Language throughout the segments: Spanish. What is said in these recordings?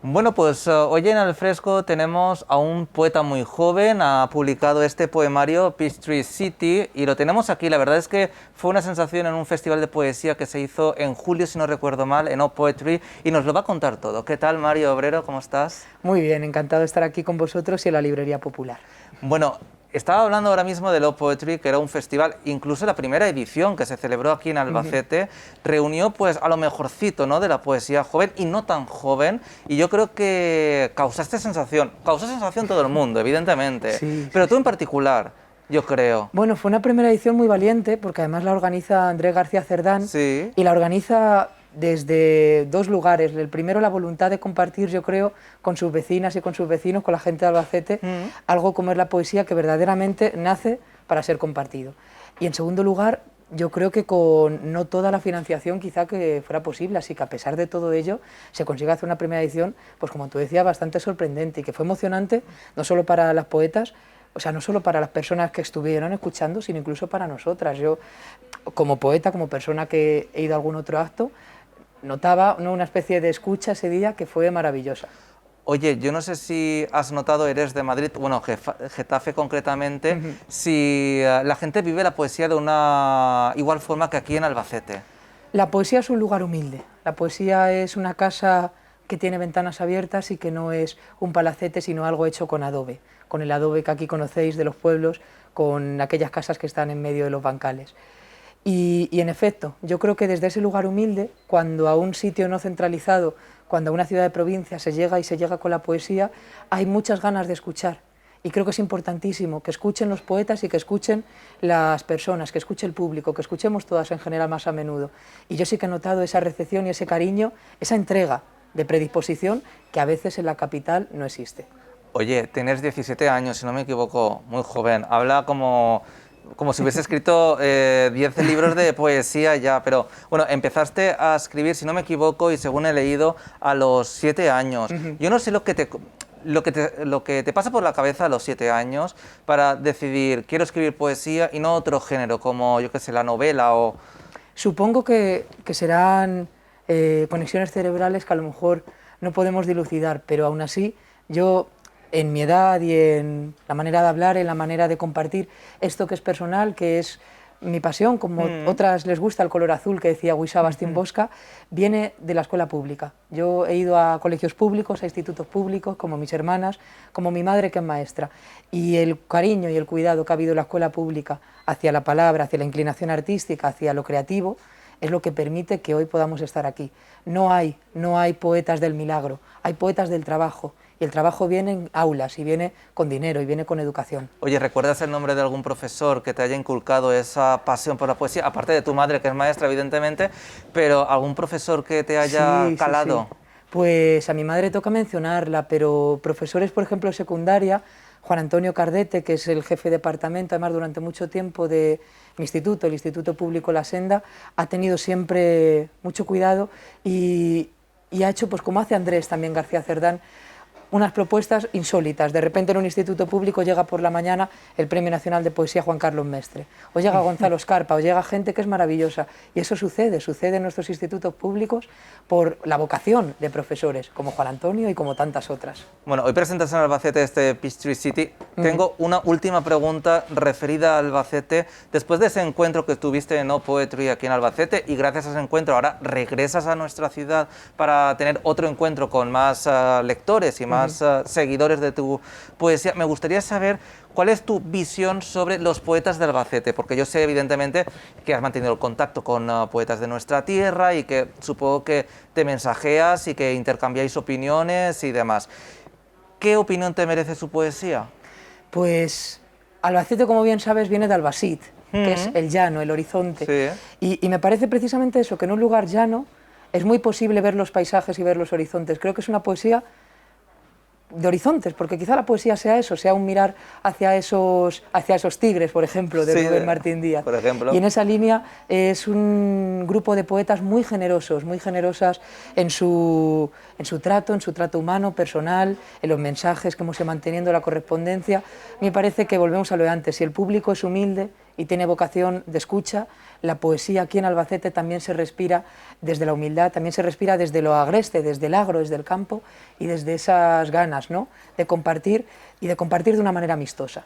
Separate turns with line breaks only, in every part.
Bueno, pues hoy en Al Fresco tenemos a un poeta muy joven, ha publicado este poemario Peachtree City y lo tenemos aquí. La verdad es que fue una sensación en un festival de poesía que se hizo en julio, si no recuerdo mal, en O Poetry, y nos lo va a contar todo. ¿Qué tal, Mario Obrero? ¿Cómo estás?
Muy bien, encantado de estar aquí con vosotros y en la Librería Popular.
Bueno, estaba hablando ahora mismo del O Poetry, que era un festival, incluso la primera edición que se celebró aquí en Albacete, reunió pues a lo mejorcito, ¿no?, de la poesía joven y no tan joven, y yo creo que causó sensación todo el mundo, evidentemente,
Sí,
pero
sí,
tú en
sí.
particular, yo creo.
Bueno, fue una primera edición muy valiente porque además la organiza Andrés García Cerdán
Sí.
y la organiza desde dos lugares. El primero, la voluntad de compartir, yo creo, con sus vecinas y con sus vecinos, con la gente de Albacete, algo como es la poesía que verdaderamente nace para ser compartido. Y en segundo lugar, yo creo que con no toda la financiación quizá que fuera posible, así que a pesar de todo ello se consigue hacer una primera edición, pues como tú decías, bastante sorprendente y que fue emocionante, no solo para las poetas, o sea, no solo para las personas que estuvieron escuchando, sino incluso para nosotras. Yo, como poeta, como persona que he ido a algún otro acto, notaba una especie de escucha ese día que fue maravillosa.
Oye, yo no sé si has notado, eres de Madrid, bueno, Getafe concretamente, si la gente vive la poesía de una igual forma que aquí en Albacete.
La poesía es un lugar humilde, la poesía es una casa que tiene ventanas abiertas y que no es un palacete, sino algo hecho con adobe, con el adobe que aquí conocéis de los pueblos, con aquellas casas que están en medio de los bancales. Y en efecto, yo creo que desde ese lugar humilde, cuando a un sitio no centralizado, cuando a una ciudad de provincia se llega y se llega con la poesía, hay muchas ganas de escuchar. Y creo que es importantísimo que escuchen los poetas y que escuchen las personas, que escuche el público, que escuchemos todas en general más a menudo. Y yo sí que he notado esa recepción y ese cariño, esa entrega de predisposición que a veces en la capital no existe.
Oye, tienes 17 años, si no me equivoco, muy joven. Habla como si hubiese escrito 10 libros de poesía ya, pero bueno, empezaste a escribir, si no me equivoco, y según he leído, a los 7 años. Yo no sé lo que te pasa por la cabeza a los 7 años para decidir, quiero escribir poesía y no otro género, como, yo qué sé, la novela o...
Supongo que serán conexiones cerebrales que a lo mejor no podemos dilucidar, pero aún así yo, en mi edad y en la manera de hablar, en la manera de compartir esto que es personal, que es mi pasión, como otras les gusta el color azul que decía Wisła Bastín Bosca, viene de la escuela pública. Yo he ido a colegios públicos, a institutos públicos, como mis hermanas, como mi madre que es maestra, y el cariño y el cuidado que ha habido en la escuela pública hacia la palabra, hacia la inclinación artística, hacia lo creativo, es lo que permite que hoy podamos estar aquí. No hay poetas del milagro, hay poetas del trabajo, y el trabajo viene en aulas, y viene con dinero, y viene con educación.
Oye, ¿recuerdas el nombre de algún profesor que te haya inculcado esa pasión por la poesía? Aparte de tu madre, que es maestra, evidentemente, pero algún profesor que te haya calado.
Sí. Pues a mi madre toca mencionarla, pero profesores, por ejemplo, de secundaria, Juan Antonio Cardete, que es el jefe de departamento, además durante mucho tiempo de mi instituto, el Instituto Público La Senda, ha tenido siempre mucho cuidado y ha hecho, pues como hace Andrés también García Cerdán, unas propuestas insólitas. De repente en un instituto público llega por la mañana el Premio Nacional de Poesía Juan Carlos Mestre, o llega Gonzalo Escarpa, o llega gente que es maravillosa. Y eso sucede en nuestros institutos públicos por la vocación de profesores, como Juan Antonio y como tantas otras.
Bueno, hoy presentas en Albacete este Peachtree City. Tengo una última pregunta referida a Albacete. Después de ese encuentro que tuviste en O Poetry aquí en Albacete, y gracias a ese encuentro ahora regresas a nuestra ciudad para tener otro encuentro con más lectores y más seguidores de tu poesía, me gustaría saber cuál es tu visión sobre los poetas de Albacete, porque yo sé evidentemente que has mantenido el contacto con poetas de nuestra tierra y que supongo que te mensajeas y que intercambiáis opiniones y demás. ¿Qué opinión te merece su poesía?
Pues Albacete, como bien sabes, viene de Albasit, que es el llano, el horizonte.
Sí.
Y me parece precisamente eso, que en un lugar llano es muy posible ver los paisajes y ver los horizontes. Creo que es una poesía de horizontes, porque quizá la poesía sea eso, sea un mirar hacia esos tigres, por ejemplo, de Rubén Martín Díaz.
Por ejemplo.
Y en esa línea es un grupo de poetas muy generosos, muy generosas en su trato humano, personal, en los mensajes que hemos ido manteniendo, la correspondencia. Me parece que volvemos a lo de antes, si el público es humilde y tiene vocación de escucha, la poesía aquí en Albacete también se respira desde la humildad, también se respira desde lo agreste, desde el agro, desde el campo y desde esas ganas, ¿no?, de compartir y de compartir de una manera amistosa.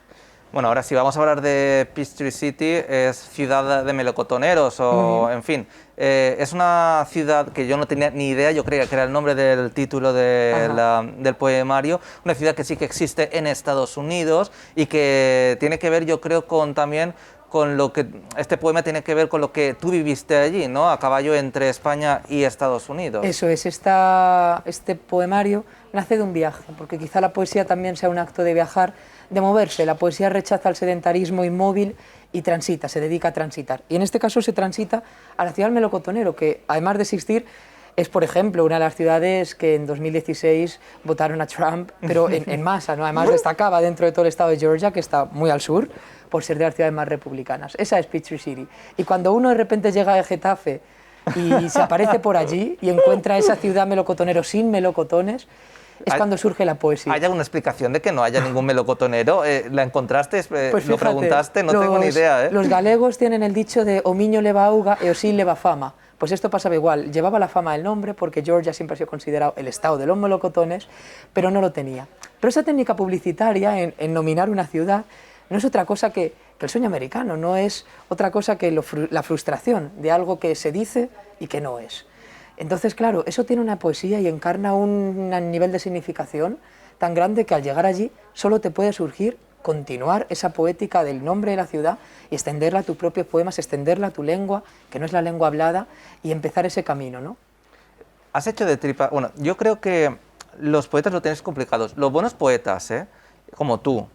Bueno, ahora sí, vamos a hablar de Peachtree City, es ciudad de melocotoneros, o en fin, es una ciudad que yo no tenía ni idea, yo creía que era el nombre del título del poemario, una ciudad que sí que existe en Estados Unidos y que tiene que ver, yo creo, también con lo que, este poema tiene que ver con lo que tú viviste allí, ¿no?, a caballo entre España y Estados Unidos.
Eso es, este poemario nace de un viaje, porque quizá la poesía también sea un acto de viajar, de moverse. La poesía rechaza el sedentarismo inmóvil y transita, se dedica a transitar. Y en este caso se transita a la ciudad del melocotonero, que además de existir, es, por ejemplo, una de las ciudades que en 2016 votaron a Trump, pero en masa, ¿no? Además destacaba dentro de todo el estado de Georgia, que está muy al sur, por ser de las ciudades más republicanas. Esa es Peachtree City. Y cuando uno de repente llega a Getafe y se aparece por allí y encuentra esa ciudad melocotonero sin melocotones, es cuando surge la poesía.
¿Hay alguna explicación de que no haya ningún melocotonero? ¿La encontraste?
Pues fíjate,
¿lo preguntaste? No tengo ni idea.
Los galegos tienen el dicho de o miño leva auga e o sí leva fama. Pues esto pasaba igual, llevaba la fama el nombre porque Georgia siempre ha sido considerado el estado de los melocotones, pero no lo tenía. Pero esa técnica publicitaria en nominar una ciudad no es otra cosa que el sueño americano, no es otra cosa que la frustración de algo que se dice y que no es. Entonces, claro, eso tiene una poesía y encarna un nivel de significación tan grande que al llegar allí solo te puede surgir continuar esa poética del nombre de la ciudad y extenderla a tus propios poemas, extenderla a tu lengua, que no es la lengua hablada, y empezar ese camino, ¿no?
Has hecho de tripa... Bueno, yo creo que los poetas lo tenéis complicados. Los buenos poetas, como tú,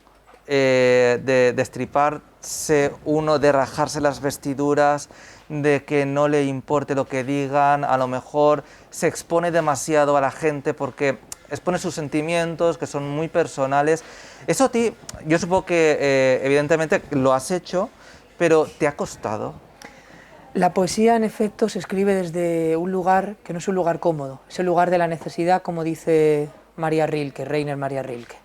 de destriparse uno, de rajarse las vestiduras, de que no le importe lo que digan, a lo mejor se expone demasiado a la gente porque expone sus sentimientos, que son muy personales. Eso a ti, yo supongo que evidentemente lo has hecho, pero ¿te ha costado?
La poesía, en efecto, se escribe desde un lugar que no es un lugar cómodo, es el lugar de la necesidad, como dice María Rilke, Rainer María Rilke.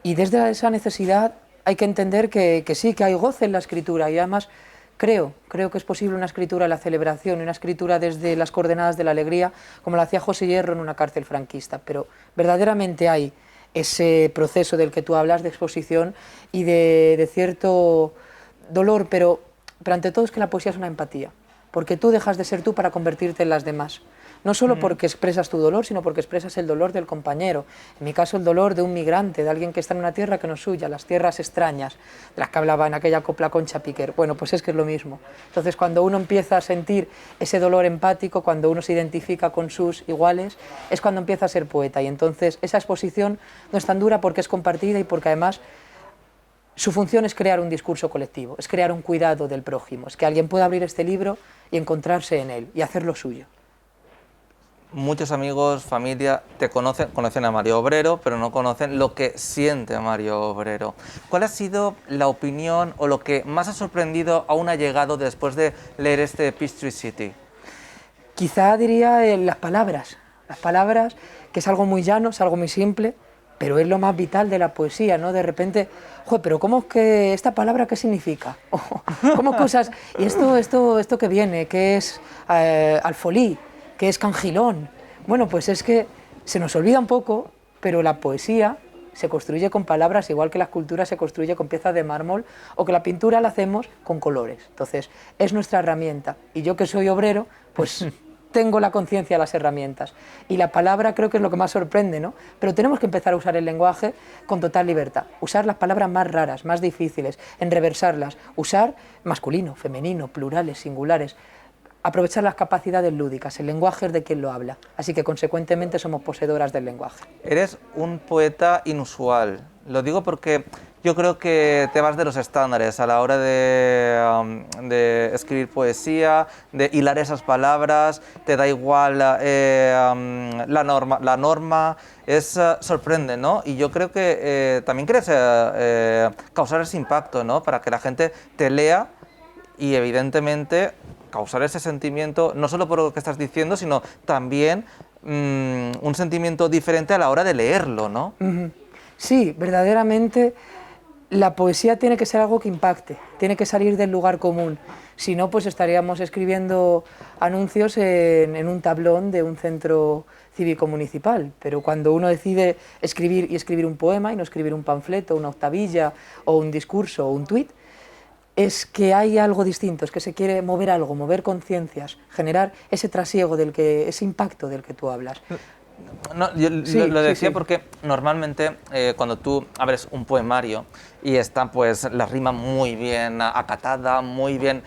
Y desde esa necesidad hay que entender que sí, que hay goce en la escritura, y además creo que es posible una escritura de la celebración, una escritura desde las coordenadas de la alegría, como lo hacía José Hierro en una cárcel franquista, pero verdaderamente hay ese proceso del que tú hablas, de exposición y de cierto dolor, pero ante todo es que la poesía es una empatía, porque tú dejas de ser tú para convertirte en las demás. No solo porque expresas tu dolor, sino porque expresas el dolor del compañero. En mi caso, el dolor de un migrante, de alguien que está en una tierra que no es suya, las tierras extrañas, de las que hablaba en aquella copla Concha Piquer. Bueno, pues es que es lo mismo. Entonces, cuando uno empieza a sentir ese dolor empático, cuando uno se identifica con sus iguales, es cuando empieza a ser poeta. Y entonces, esa exposición no es tan dura porque es compartida y porque además su función es crear un discurso colectivo, es crear un cuidado del prójimo, es que alguien pueda abrir este libro y encontrarse en él y hacerlo suyo.
Muchos amigos, familia, te conocen a Mario Obrero, pero no conocen lo que siente Mario Obrero. ¿Cuál ha sido la opinión o lo que más ha sorprendido a un allegado después de leer este Peachtree City?
Quizá diría las palabras, que es algo muy llano, es algo muy simple, pero es lo más vital de la poesía, ¿no? De repente, joder, pero ¿cómo es que esta palabra qué significa? ¿Cómo cosas? Y esto que viene, que es alfolí, que es cangilón. Bueno, pues es que se nos olvida un poco, pero la poesía se construye con palabras, igual que la escultura se construye con piezas de mármol, o que la pintura la hacemos con colores. Entonces, es nuestra herramienta. Y yo, que soy obrero, pues tengo la conciencia de las herramientas. Y la palabra creo que es lo que más sorprende, ¿no? Pero tenemos que empezar a usar el lenguaje con total libertad. Usar las palabras más raras, más difíciles, enreversarlas. Usar masculino, femenino, plurales, singulares. Aprovechar las capacidades lúdicas, el lenguaje es de quien lo habla, así que consecuentemente somos poseedoras del lenguaje.
Eres un poeta inusual, lo digo porque yo creo que te vas de los estándares a la hora de escribir poesía, de hilar esas palabras, te da igual la norma sorprende, ¿no? Y yo creo que también quieres causar ese impacto, ¿no? Para que la gente te lea y evidentemente causar ese sentimiento, no solo por lo que estás diciendo, sino también un sentimiento diferente a la hora de leerlo, ¿no?
Sí, verdaderamente La poesía tiene que ser algo que impacte, tiene que salir del lugar común. Si no, pues estaríamos escribiendo anuncios en un tablón de un centro cívico municipal. Pero cuando uno decide escribir y escribir un poema y no escribir un panfleto, una octavilla o un discurso o un tuit, es que hay algo distinto, es que se quiere mover algo, mover conciencias, generar ese trasiego, ese impacto del que tú hablas.
No, yo lo decía porque normalmente cuando tú abres un poemario y está pues la rima muy bien acatada, muy bien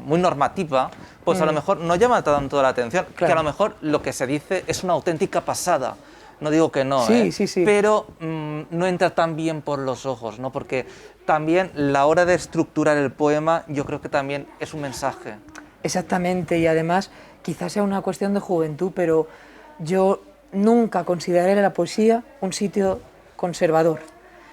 muy normativa, pues a lo mejor no llama tanto la atención,
Claro.
que a lo mejor lo que se dice es una auténtica pasada. No digo que no,
Sí,
pero no entra tan bien por los ojos, ¿no? Porque también la hora de estructurar el poema yo creo que también es un mensaje.
Exactamente, y además quizás sea una cuestión de juventud, pero yo nunca consideraré la poesía un sitio conservador.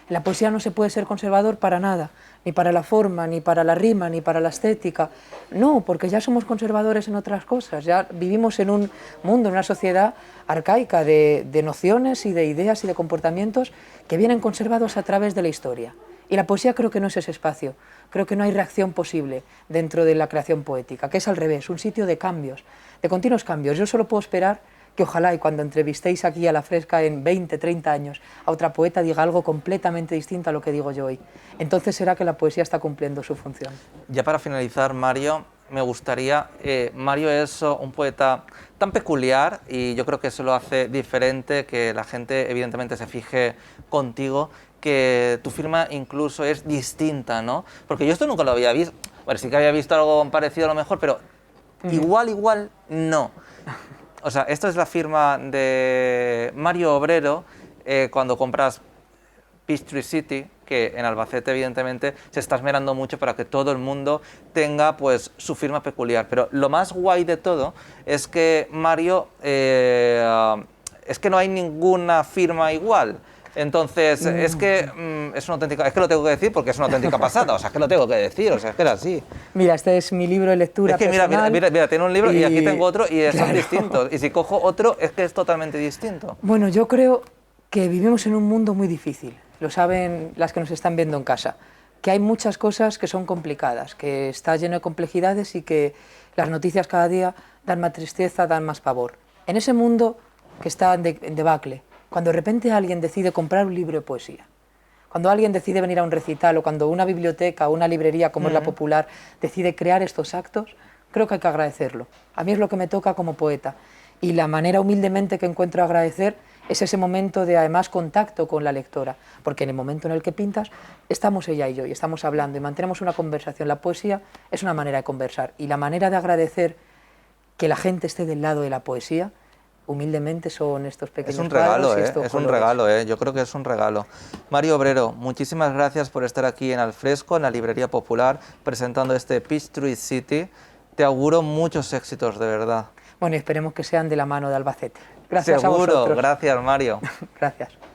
En la poesía no se puede ser conservador para nada, ni para la forma, ni para la rima, ni para la estética. No, porque ya somos conservadores en otras cosas, ya vivimos en un mundo, en una sociedad arcaica de nociones y de ideas y de comportamientos que vienen conservados a través de la historia. Y la poesía creo que no es ese espacio, creo que no hay reacción posible dentro de la creación poética, que es al revés, un sitio de cambios, de continuos cambios. Yo solo puedo esperar que ojalá y cuando entrevistéis aquí a la fresca en 20, 30 años a otra poeta diga algo completamente distinto a lo que digo yo hoy. Entonces será que la poesía está cumpliendo su función.
Ya para finalizar, Mario, me gustaría, Mario es un poeta tan peculiar y yo creo que eso lo hace diferente, que la gente evidentemente se fije contigo, que tu firma incluso es distinta, ¿no? Porque yo esto nunca lo había visto, bueno, sí que había visto algo parecido a lo mejor, pero igual no. O sea, esto es la firma de Mario Obrero cuando compras Peachtree City, que en Albacete evidentemente se está esmerando mucho para que todo el mundo tenga pues su firma peculiar. Pero lo más guay de todo es que Mario, es que no hay ninguna firma igual. Entonces, es que es una auténtica, es que lo tengo que decir porque es una auténtica pasada, o sea, es que lo tengo que decir, o sea, es que era así.
Mira, este es mi libro de lectura
Es que
personal.
mira, tiene un libro y aquí tengo otro y son
Claro.
distintos. Y si cojo otro, es que es totalmente distinto.
Bueno, yo creo que vivimos en un mundo muy difícil, lo saben las que nos están viendo en casa, que hay muchas cosas que son complicadas, que está lleno de complejidades y que las noticias cada día dan más tristeza, dan más pavor. En ese mundo que está en debacle, cuando de repente alguien decide comprar un libro de poesía, cuando alguien decide venir a un recital o cuando una biblioteca o una librería como es la Popular decide crear estos actos, creo que hay que agradecerlo. A mí es lo que me toca como poeta y la manera humildemente que encuentro agradecer es ese momento de además contacto con la lectora, porque en el momento en el que pintas estamos ella y yo y estamos hablando y mantenemos una conversación. La poesía es una manera de conversar y la manera de agradecer que la gente esté del lado de la poesía humildemente son estos pequeños
Es un regalo,
cuadros y estos
es un
colores.
regalo, yo creo que es un regalo. Mario Obrero, muchísimas gracias por estar aquí en Al Fresco, en la Librería Popular, presentando este Peachtree City. Te auguro muchos éxitos, de verdad.
Bueno, y esperemos que sean de la mano de Albacete. Gracias
Seguro,
a vosotros.
gracias Mario.
Gracias.